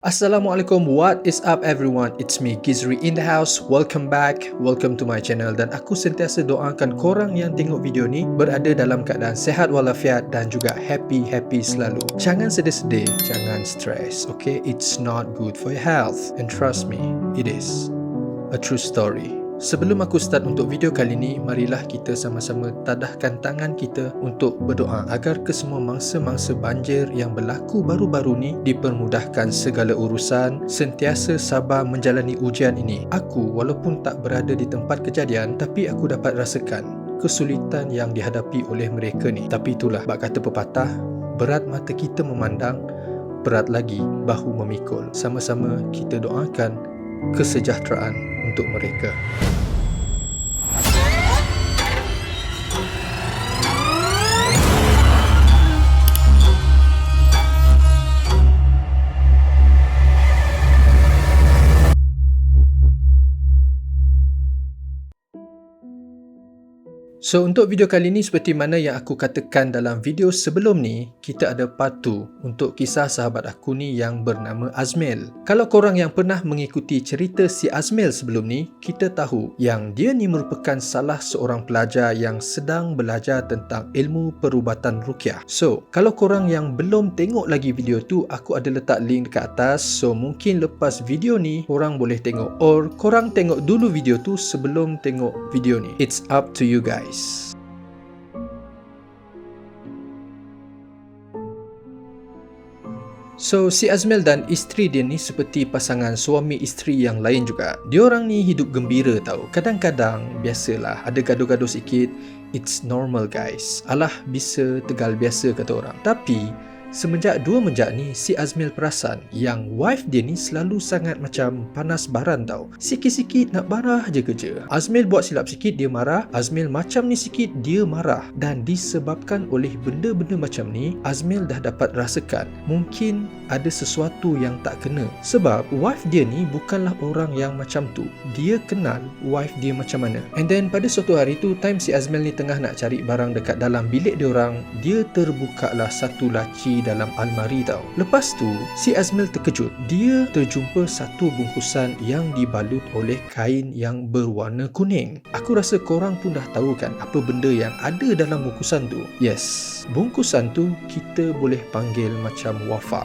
Assalamualaikum, what is up everyone? It's me Gizri in the house. Welcome back, welcome to my channel. Dan aku sentiasa doakan korang yang tengok video ni berada dalam keadaan sehat walafiat dan juga happy selalu. Jangan sedih-sedih, jangan stress, okay? It's not good for your health. And trust me, it is a true story. Sebelum aku start untuk video kali ni, marilah kita sama-sama tadahkan tangan kita untuk berdoa agar kesemua mangsa-mangsa banjir yang berlaku baru-baru ni dipermudahkan segala urusan, sentiasa sabar menjalani ujian ini. Aku walaupun tak berada di tempat kejadian, tapi aku dapat rasakan kesulitan yang dihadapi oleh mereka ni. Tapi itulah bak kata pepatah, berat mata kita memandang, berat lagi bahu memikul. Sama-sama kita doakan kesejahteraan untuk mereka. So, untuk video kali ni seperti mana yang aku katakan dalam video sebelum ni, kita ada part 2 untuk kisah sahabat aku ni yang bernama Azmil. Kalau korang yang pernah mengikuti cerita si Azmil sebelum ni, kita tahu yang dia ni merupakan salah seorang pelajar yang sedang belajar tentang ilmu perubatan ruqyah. So, kalau korang yang belum tengok lagi video tu, aku ada letak link dekat atas. So, mungkin lepas video ni, korang boleh tengok. Or, korang tengok dulu video tu sebelum tengok video ni. It's up to you guys. So, si Azmil dan isteri dia ni seperti pasangan suami isteri yang lain juga. Diorang ni hidup gembira tau. Kadang-kadang, biasalah, ada gaduh-gaduh sikit. It's normal guys. Alah, bisa tegal biasa kata orang. Tapi, semenjak 2 menjak ni, si Azmil perasan yang wife dia ni selalu sangat macam panas baran tau. Sikit-sikit nak marah je kerja. Azmil buat silap sikit, dia marah. Azmil macam ni sikit, dia marah. Dan disebabkan oleh benda-benda macam ni, Azmil dah dapat rasakan mungkin ada sesuatu yang tak kena. Sebab wife dia ni bukanlah orang yang macam tu. Dia kenal wife dia macam mana. And then pada suatu hari tu, time si Azmil ni tengah nak cari barang dekat dalam bilik dia orang, dia terbukalah satu laci dalam almari tau. Lepas tu, si Azmil terkejut. Dia terjumpa satu bungkusan yang dibalut oleh kain yang berwarna kuning. Aku rasa korang pun dah tahu kan apa benda yang ada dalam bungkusan tu. Yes, bungkusan tu kita boleh panggil macam wafak,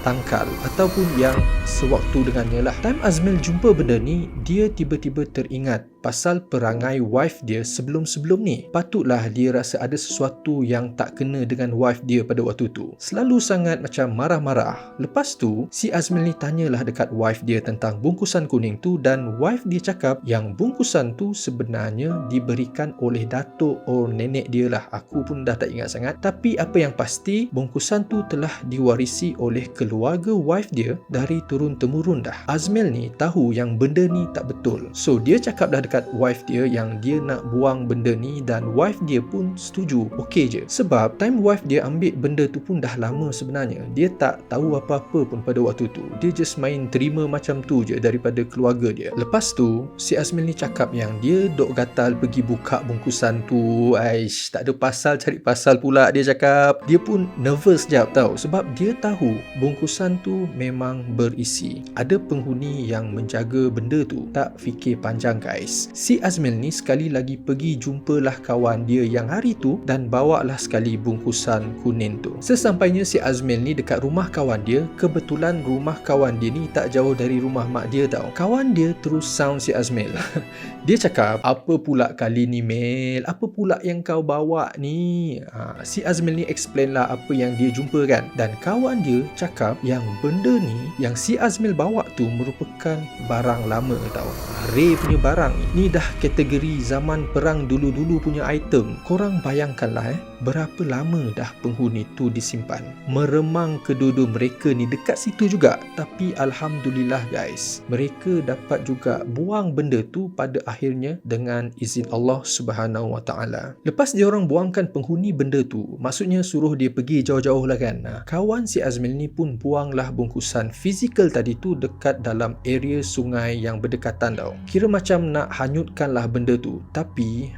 tangkal ataupun yang sewaktu dengannya lah. Time Azmil jumpa benda ni, dia tiba-tiba teringat pasal perangai wife dia sebelum-sebelum ni. Patutlah dia rasa ada sesuatu yang tak kena dengan wife dia pada waktu tu. Selalu sangat macam marah-marah. Lepas tu, si Azmil ni tanyalah dekat wife dia tentang bungkusan kuning tu dan wife dia cakap yang bungkusan tu sebenarnya diberikan oleh datuk or nenek dia lah. Aku pun dah tak ingat sangat. Tapi apa yang pasti, bungkusan tu telah diwarisi oleh keluarga wife dia dari turun-temurun dah. Azmil ni tahu yang benda ni tak betul. So, dia cakap dah dekat wife dia yang dia nak buang benda ni dan wife dia pun setuju, okey je. Sebab time wife dia ambil benda tu pun dah lama sebenarnya. Dia tak tahu apa-apa pun pada waktu tu. Dia just main terima macam tu je daripada keluarga dia. Lepas tu, si Azmil ni cakap yang dia dok gatal pergi buka bungkusan tu. Aish, tak ada pasal cari pasal pula dia cakap. Dia pun nervous jap tau sebab dia tahu bungkusan tu memang berisi. Ada penghuni yang menjaga benda tu. Tak fikir panjang guys. Si Azmil ni sekali lagi pergi jumpalah kawan dia yang hari tu dan bawalah sekali bungkusan kuning tu. Sesampainya si Azmil ni dekat rumah kawan dia, kebetulan rumah kawan dia ni tak jauh dari rumah mak dia tau. Kawan dia terus sound si Azmil. Dia cakap, apa pula kali ni Mel? Apa pula yang kau bawa ni? Si Azmil ni explain lah apa yang dia jumpa kan. Dan kawan dia cakap yang benda ni yang si Azmil bawa tu merupakan barang lama tau. Rare punya barang ni. Ni dah kategori zaman perang dulu-dulu punya item. Korang bayangkanlah berapa lama dah penghuni tu disimpan. Meremang kedua-dua mereka ni dekat situ juga. Tapi Alhamdulillah guys, mereka dapat juga buang benda tu pada akhirnya dengan izin Allah Subhanahu Wa Taala. Lepas dia orang buangkan penghuni benda tu, maksudnya suruh dia pergi jauh-jauh lah kan. Kawan si Azmil ni pun buanglah bungkusan fizikal tadi tu dekat dalam area sungai yang berdekatan tau. Kira macam nak hanyutkanlah benda tu. Tapi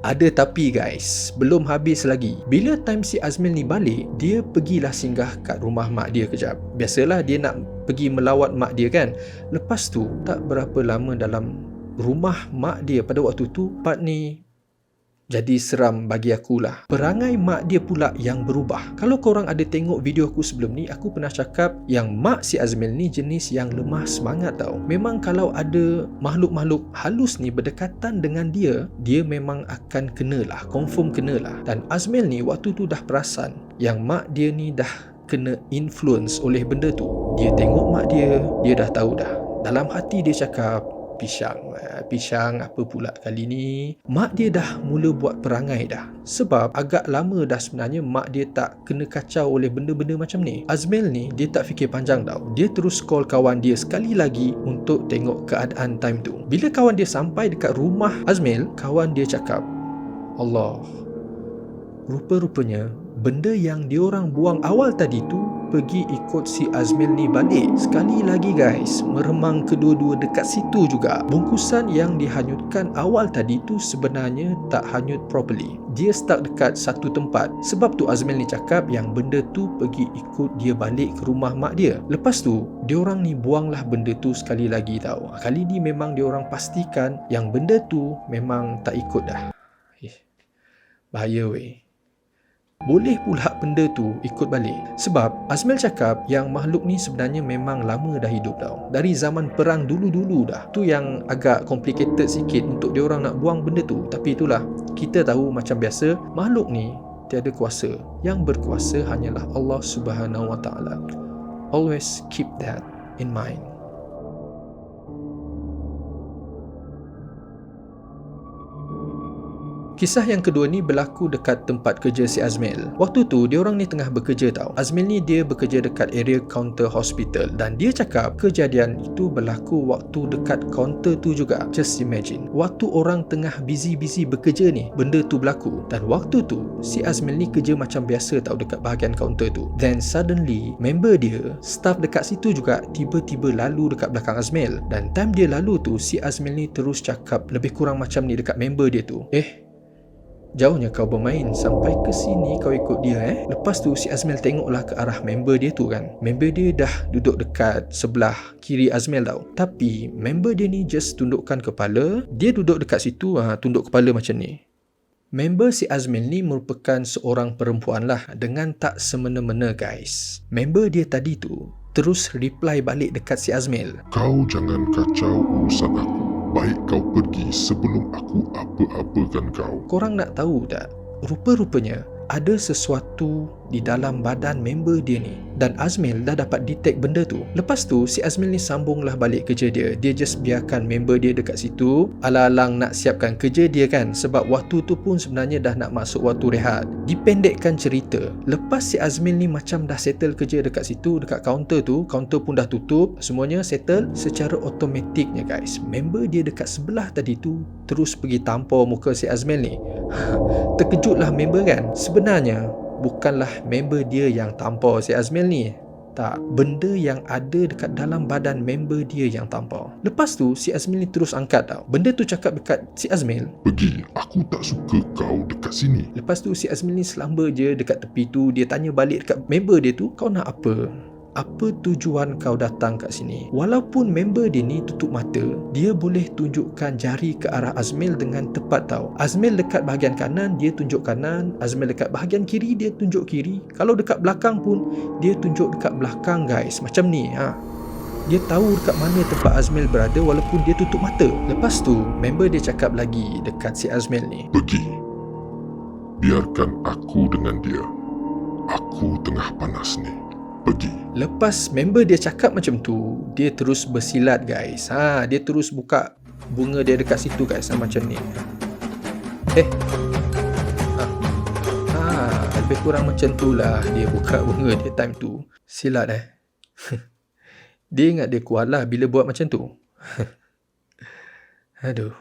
Ada tapi guys, belum habis lagi. Bila time si Azmil ni balik, dia pergilah singgah kat rumah mak dia kejap. Biasalah dia nak pergi melawat mak dia kan. Lepas tu, tak berapa lama dalam rumah mak dia pada waktu tu, part ni jadi seram bagi akulah. Perangai mak dia pula yang berubah. Kalau korang ada tengok video aku sebelum ni, aku pernah cakap yang mak si Azmil ni jenis yang lemah semangat tau. Memang kalau ada makhluk-makhluk halus ni berdekatan dengan dia, dia memang akan kenalah, confirm kenalah. Dan Azmil ni waktu tu dah perasan yang mak dia ni dah kena influence oleh benda tu. Dia tengok mak dia dah tahu dah. Dalam hati dia cakap, pisang apa pula kali ni. Mak dia dah mula buat perangai dah. Sebab agak lama dah sebenarnya mak dia tak kena kacau oleh benda-benda macam ni. Azmil ni dia tak fikir panjang tau. Dia terus call kawan dia sekali lagi untuk tengok keadaan time tu. Bila kawan dia sampai dekat rumah Azmil, kawan dia cakap, Allah, rupa-rupanya benda yang diorang buang awal tadi tu pergi ikut si Azmil ni balik. Sekali lagi guys, meremang kedua-dua dekat situ juga. Bungkusan yang dihanyutkan awal tadi tu sebenarnya tak hanyut properly. Dia stuck dekat satu tempat. Sebab tu Azmil ni cakap yang benda tu pergi ikut dia balik ke rumah mak dia. Lepas tu, diorang ni buanglah benda tu sekali lagi tau. Kali ni memang diorang pastikan yang benda tu memang tak ikut dah. Bahaya weh. Boleh pula benda tu ikut balik. Sebab Azmil cakap yang makhluk ni sebenarnya memang lama dah hidup tau. Dari zaman perang dulu-dulu dah. Tu yang agak complicated sikit untuk diorang nak buang benda tu. Tapi itulah, kita tahu macam biasa, makhluk ni tiada kuasa. Yang berkuasa hanyalah Allah Subhanahu Wa Taala. Always keep that in mind. Kisah yang kedua ni berlaku dekat tempat kerja si Azmil. Waktu tu, diorang ni tengah bekerja tau. Azmil ni dia bekerja dekat area counter hospital. Dan dia cakap kejadian itu berlaku waktu dekat counter tu juga. Just imagine. Waktu orang tengah busy-busy bekerja ni, benda tu berlaku. Dan waktu tu, si Azmil ni kerja macam biasa tau dekat bahagian counter tu. Then suddenly, member dia, staff dekat situ juga tiba-tiba lalu dekat belakang Azmil. Dan time dia lalu tu, si Azmil ni terus cakap lebih kurang macam ni dekat member dia tu. Jauhnya kau bermain sampai ke sini kau ikut dia Lepas tu si Azmil tengoklah ke arah member dia tu kan. Member dia dah duduk dekat sebelah kiri Azmil tau. Tapi member dia ni just tundukkan kepala. Dia duduk dekat situ, tunduk kepala macam ni. Member si Azmil ni merupakan seorang perempuan lah. Dengan tak semena-mena guys, member dia tadi tu terus reply balik dekat si Azmil. Kau jangan kacau urusan aku. Baik kau pergi sebelum aku apa-apakan kau. Korang nak tahu tak? Rupa-rupanya ada sesuatu di dalam badan member dia ni. Dan Azmil dah dapat detect benda tu. Lepas tu si Azmil ni sambunglah balik kerja dia. Dia just biarkan member dia dekat situ, alang-alang nak siapkan kerja dia kan. Sebab waktu tu pun sebenarnya dah nak masuk waktu rehat. Dipendekkan cerita, lepas si Azmil ni macam dah settle kerja dekat situ, dekat kaunter tu, kaunter pun dah tutup, semuanya settle, secara automatiknya guys, member dia dekat sebelah tadi tu terus pergi tampar muka si Azmil ni. Terkejutlah member kan. Sebenarnya bukanlah member dia yang tampar si Azmil ni. Tak, benda yang ada dekat dalam badan member dia yang tampar. Lepas tu si Azmil ni terus angkat tau. Benda tu cakap dekat si Azmil, pergi, aku tak suka kau dekat sini. Lepas tu si Azmil ni selamba je dekat tepi tu. Dia tanya balik dekat member dia tu, kau nak apa? Apa tujuan kau datang kat sini? Walaupun member dia ni tutup mata, dia boleh tunjukkan jari ke arah Azmil dengan tepat tau. Azmil dekat bahagian kanan, dia tunjuk kanan. Azmil dekat bahagian kiri, dia tunjuk kiri. Kalau dekat belakang pun, dia tunjuk dekat belakang guys. Macam ni Dia tahu dekat mana tempat Azmil berada walaupun dia tutup mata. Lepas tu, member dia cakap lagi dekat si Azmil ni, pergi, biarkan aku dengan dia. Aku tengah panas ni. Pergi. Lepas member dia cakap macam tu, dia terus bersilat guys. Dia terus buka bunga dia dekat situ guys, macam ni. Lebih kurang macam tu lah dia buka bunga dia time tu. Silat Dia ingat dia kuat lah bila buat macam tu. Aduh.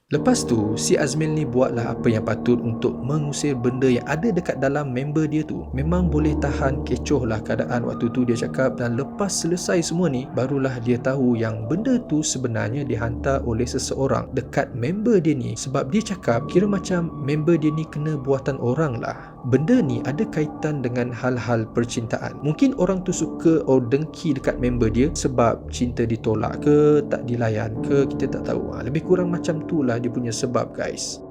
Lepas tu, si Azmil ni buatlah apa yang patut untuk mengusir benda yang ada dekat dalam member dia tu. Memang boleh tahan kecoh lah keadaan waktu tu dia cakap, dan lepas selesai semua ni, barulah dia tahu yang benda tu sebenarnya dihantar oleh seseorang dekat member dia ni. Sebab dia cakap kira macam member dia ni kena buatan orang lah. Benda ni ada kaitan dengan hal-hal percintaan. Mungkin orang tu suka atau dengki dekat member dia sebab cinta ditolak ke, tak dilayan ke, kita tak tahu. Lebih kurang macam tu lah dia punya sebab, guys.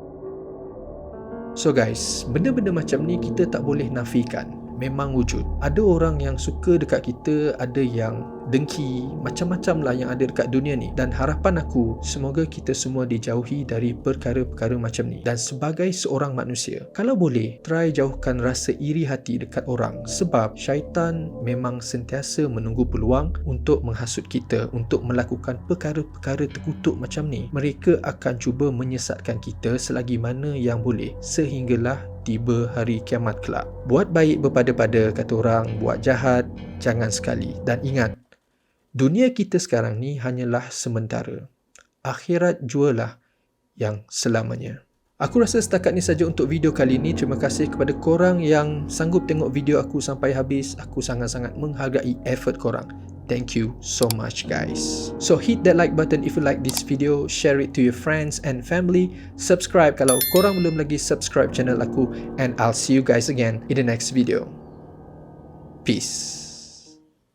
So guys, benda-benda macam ni kita tak boleh nafikan. Memang wujud. Ada orang yang suka dekat kita, ada yang dengki, macam-macam lah yang ada dekat dunia ni. Dan harapan aku, semoga kita semua dijauhi dari perkara-perkara macam ni. Dan sebagai seorang manusia, kalau boleh, try jauhkan rasa iri hati dekat orang. Sebab syaitan memang sentiasa menunggu peluang untuk menghasut kita, untuk melakukan perkara-perkara terkutuk macam ni. Mereka akan cuba menyesatkan kita selagi mana yang boleh, sehinggalah tiba hari kiamat kelak. Buat baik berpada-pada kata orang, buat jahat jangan sekali. Dan ingat, dunia kita sekarang ni hanyalah sementara. Akhirat jualah yang selamanya. Aku rasa setakat ni saja untuk video kali ni. Terima kasih kepada korang yang sanggup tengok video aku sampai habis. Aku sangat-sangat menghargai effort korang. Thank you so much, guys. So hit that like button if you like this video, share it to your friends and family, subscribe kalau korang belum lagi subscribe channel aku, and I'll see you guys again in the next video. Peace.